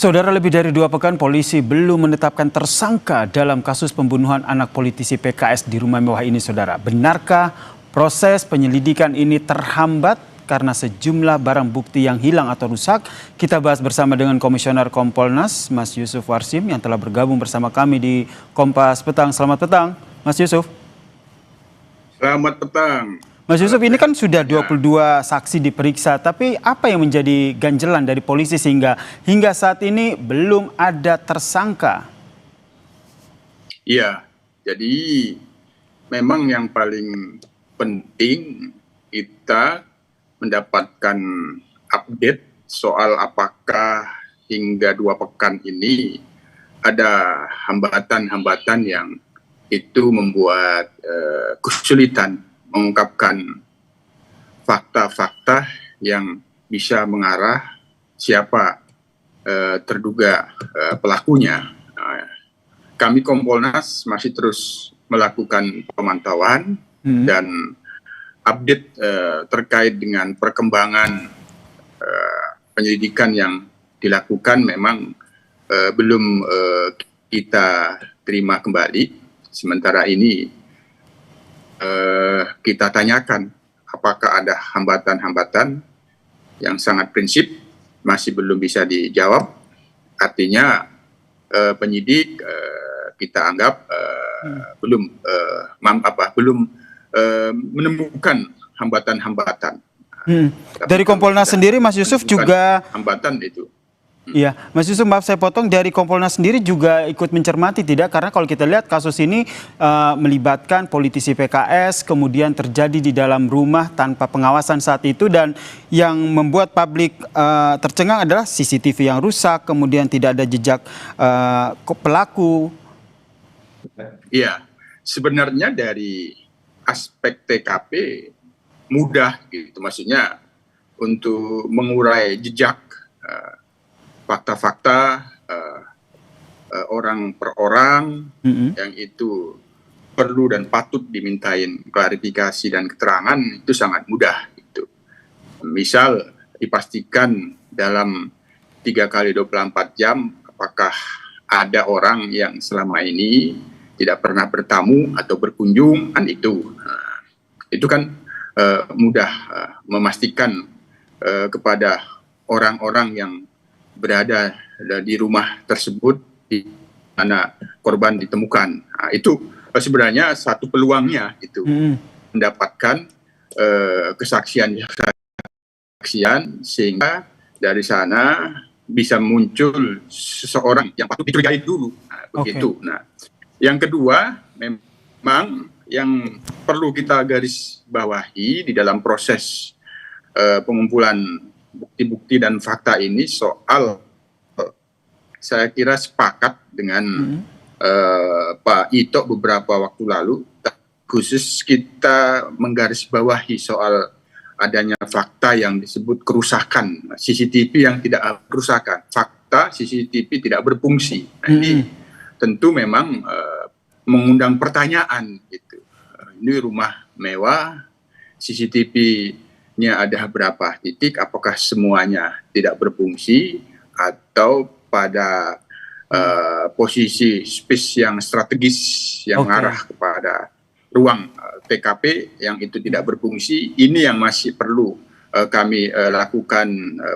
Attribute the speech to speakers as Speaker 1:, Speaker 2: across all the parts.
Speaker 1: Saudara, lebih dari 2 pekan polisi belum menetapkan tersangka dalam kasus pembunuhan anak politisi PKS di rumah mewah ini, saudara. Benarkah proses penyelidikan ini terhambat karena sejumlah barang bukti yang hilang atau rusak? Kita bahas bersama dengan Komisioner Kompolnas, Mas Yusuf Warsim, yang telah bergabung bersama kami di Kompas Petang. Selamat petang, Mas Yusuf.
Speaker 2: Selamat petang.
Speaker 1: Mas Yusuf, ini kan sudah 22 saksi diperiksa, tapi apa yang menjadi ganjelan dari polisi sehingga hingga saat ini belum ada tersangka?
Speaker 2: Iya, jadi memang yang paling penting kita mendapatkan update soal apakah hingga 2 pekan ini ada hambatan-hambatan yang itu membuat kesulitan mengungkapkan fakta-fakta yang bisa mengarah siapa terduga pelakunya. Kami Kompolnas masih terus melakukan pemantauan dan update terkait dengan perkembangan penyelidikan yang dilakukan memang belum kita terima kembali. Sementara ini kita tanyakan apakah ada hambatan-hambatan yang sangat prinsip masih belum bisa dijawab. Artinya penyidik kita anggap belum menemukan hambatan-hambatan.
Speaker 1: Dari Kompolnas sendiri, Mas Yusuf, juga
Speaker 2: hambatan itu.
Speaker 1: Iya, Mas Yusuf, maaf saya potong, dari Kompolnas sendiri juga ikut mencermati tidak? Karena kalau kita lihat kasus ini melibatkan politisi PKS, kemudian terjadi di dalam rumah tanpa pengawasan saat itu, dan yang membuat publik tercengang adalah CCTV yang rusak, kemudian tidak ada jejak pelaku.
Speaker 2: Iya, sebenarnya dari aspek TKP mudah gitu, maksudnya untuk mengurai jejak fakta-fakta orang per orang yang itu perlu dan patut dimintain klarifikasi dan keterangan itu sangat mudah gitu. Misal dipastikan dalam 3 kali 24 jam apakah ada orang yang selama ini tidak pernah bertamu atau berkunjung, kan itu. Itu kan mudah memastikan kepada orang-orang yang berada di rumah tersebut di mana korban ditemukan. Nah, itu sebenarnya satu peluangnya itu mendapatkan kesaksian sehingga dari sana bisa muncul seseorang yang patut dicurigai dulu. Nah, begitu. Nah, yang kedua memang yang perlu kita garis bawahi di dalam proses pengumpulan bukti-bukti dan fakta ini soal, saya kira sepakat dengan Pak Ito beberapa waktu lalu, khusus kita menggarisbawahi soal adanya fakta yang disebut kerusakan CCTV yang tidak kerusakan, fakta CCTV tidak berfungsi. Nah, ini tentu memang mengundang pertanyaan gitu. Ini rumah mewah, CCTV-nya ada berapa titik, apakah semuanya tidak berfungsi atau pada posisi space yang strategis yang mengarah kepada ruang TKP yang itu tidak berfungsi. Ini yang masih perlu kami lakukan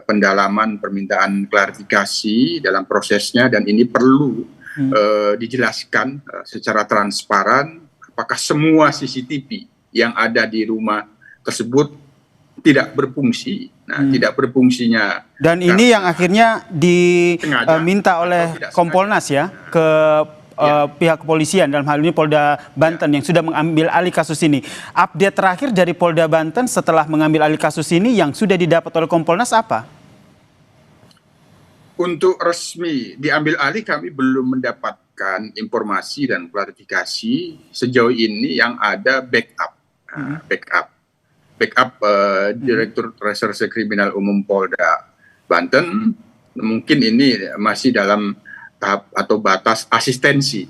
Speaker 2: pendalaman, permintaan klarifikasi dalam prosesnya, dan ini perlu dijelaskan secara transparan apakah semua CCTV yang ada di rumah tersebut tidak berfungsi. Nah, tidak berfungsinya.
Speaker 1: Dan ini yang akhirnya diminta oleh Kompolnas ya ke pihak kepolisian, dalam hal ini Polda Banten yang sudah mengambil alih kasus ini. Update terakhir dari Polda Banten setelah mengambil alih kasus ini yang sudah didapat oleh Kompolnas apa?
Speaker 2: Untuk resmi diambil alih kami belum mendapatkan informasi dan klarifikasi. Sejauh ini yang ada backup. Direktur Reserse Kriminal Umum Polda Banten, mungkin ini masih dalam tahap atau batas asistensi.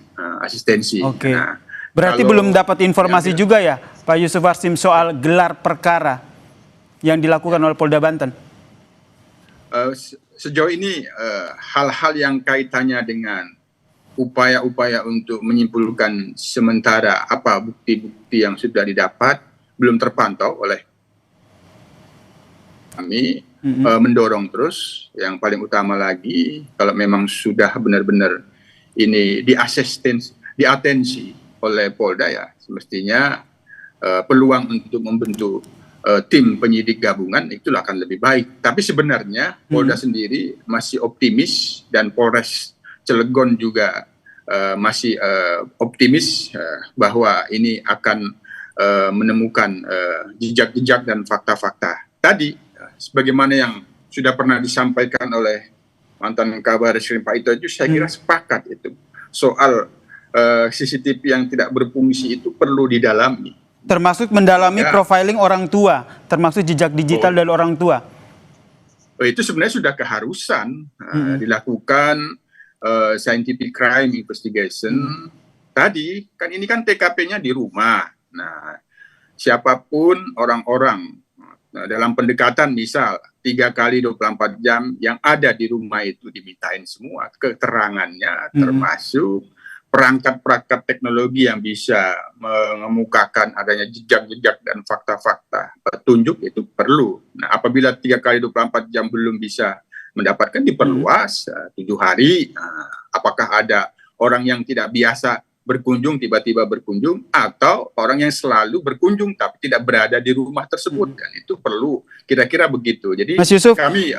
Speaker 1: Oke. Nah, berarti belum dapat informasi juga ya Pak Yusuf Warsim soal gelar perkara yang dilakukan oleh Polda Banten?
Speaker 2: sejauh ini hal-hal yang kaitannya dengan upaya-upaya untuk menyimpulkan sementara apa bukti-bukti yang sudah didapat belum terpantau oleh kami. Mendorong terus, yang paling utama lagi kalau memang sudah benar-benar ini diatensi oleh Polda, ya semestinya peluang untuk membentuk tim penyidik gabungan itulah akan lebih baik. Tapi sebenarnya Polda sendiri masih optimis dan Polres Cilegon juga masih optimis bahwa ini akan menemukan jejak-jejak dan fakta-fakta. Tadi, sebagaimana yang sudah pernah disampaikan oleh mantan Kabareskrim Pak Ito itu, saya kira sepakat itu. Soal CCTV yang tidak berfungsi itu perlu didalami.
Speaker 1: Termasuk mendalami profiling orang tua, termasuk jejak digital dari orang tua.
Speaker 2: Itu sebenarnya sudah keharusan dilakukan scientific crime investigation. Tadi kan ini kan TKP-nya di rumah. Nah, siapapun orang-orang dalam pendekatan misal 3 kali 24 jam yang ada di rumah itu dimintain semua keterangannya, termasuk perangkat-perangkat teknologi yang bisa mengemukakan adanya jejak-jejak dan fakta-fakta petunjuk itu perlu. Nah, apabila 3 kali 24 jam belum bisa mendapatkan, diperluas 7 hari. Nah, apakah ada orang yang tidak biasa berkunjung tiba-tiba berkunjung, atau orang yang selalu berkunjung tapi tidak berada di rumah tersebut, kan itu perlu kira-kira begitu. Jadi
Speaker 1: Mas Yusuf,
Speaker 2: kami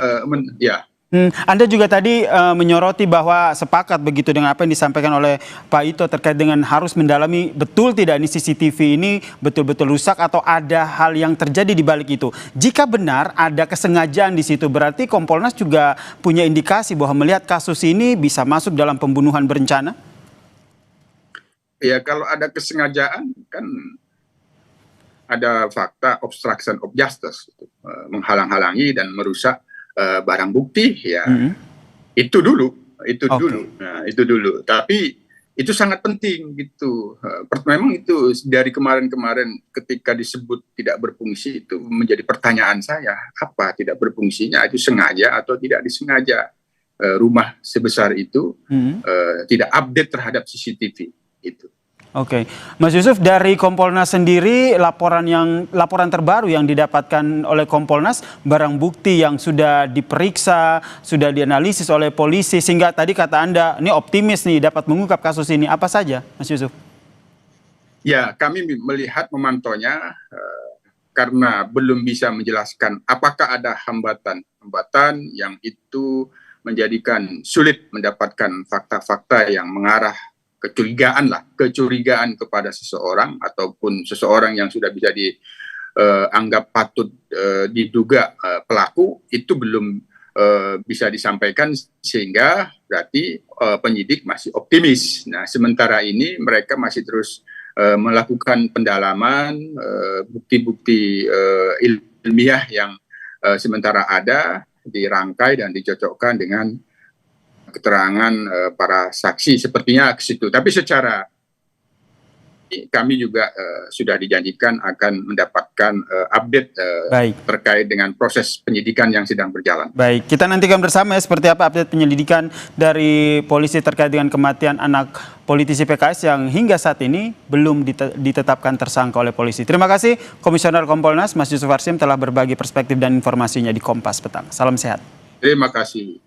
Speaker 1: Anda juga tadi menyoroti bahwa sepakat begitu dengan apa yang disampaikan oleh Pak Ito terkait dengan harus mendalami betul tidak ini CCTV ini betul-betul rusak atau ada hal yang terjadi di balik itu. Jika benar ada kesengajaan di situ, berarti Kompolnas juga punya indikasi bahwa melihat kasus ini bisa masuk dalam pembunuhan berencana?
Speaker 2: Ya, kalau ada kesengajaan kan ada fakta obstruction of justice, menghalang-halangi dan merusak barang bukti, ya. Itu dulu. Nah, itu dulu. Tapi itu sangat penting gitu. Memang itu dari kemarin-kemarin ketika disebut tidak berfungsi itu menjadi pertanyaan saya, apa tidak berfungsinya, itu sengaja atau tidak disengaja. Rumah sebesar itu tidak update terhadap CCTV.
Speaker 1: Oke, Mas Yusuf, dari Kompolnas sendiri laporan terbaru yang didapatkan oleh Kompolnas, barang bukti yang sudah diperiksa, sudah dianalisis oleh polisi sehingga tadi kata Anda ini optimis nih dapat mengungkap kasus ini, apa saja, Mas Yusuf?
Speaker 2: Ya, kami melihat memantaunya karena belum bisa menjelaskan apakah ada hambatan yang itu menjadikan sulit mendapatkan fakta-fakta yang mengarah kecurigaan kepada seseorang ataupun seseorang yang sudah bisa dianggap patut diduga pelaku, itu belum bisa disampaikan, sehingga berarti penyidik masih optimis. Nah, sementara ini mereka masih terus melakukan pendalaman bukti-bukti ilmiah yang sementara ada, dirangkai dan dicocokkan dengan keterangan para saksi, sepertinya ke situ. Tapi secara kami juga sudah dijanjikan akan mendapatkan update terkait dengan proses penyidikan yang sedang berjalan.
Speaker 1: Baik, kita nantikan bersama ya seperti apa update penyelidikan dari polisi terkait dengan kematian anak politisi PKS yang hingga saat ini belum ditetapkan tersangka oleh polisi. Terima kasih Komisioner Kompolnas Mas Yusuf Warsim telah berbagi perspektif dan informasinya di Kompas Petang. Salam sehat.
Speaker 2: Terima kasih.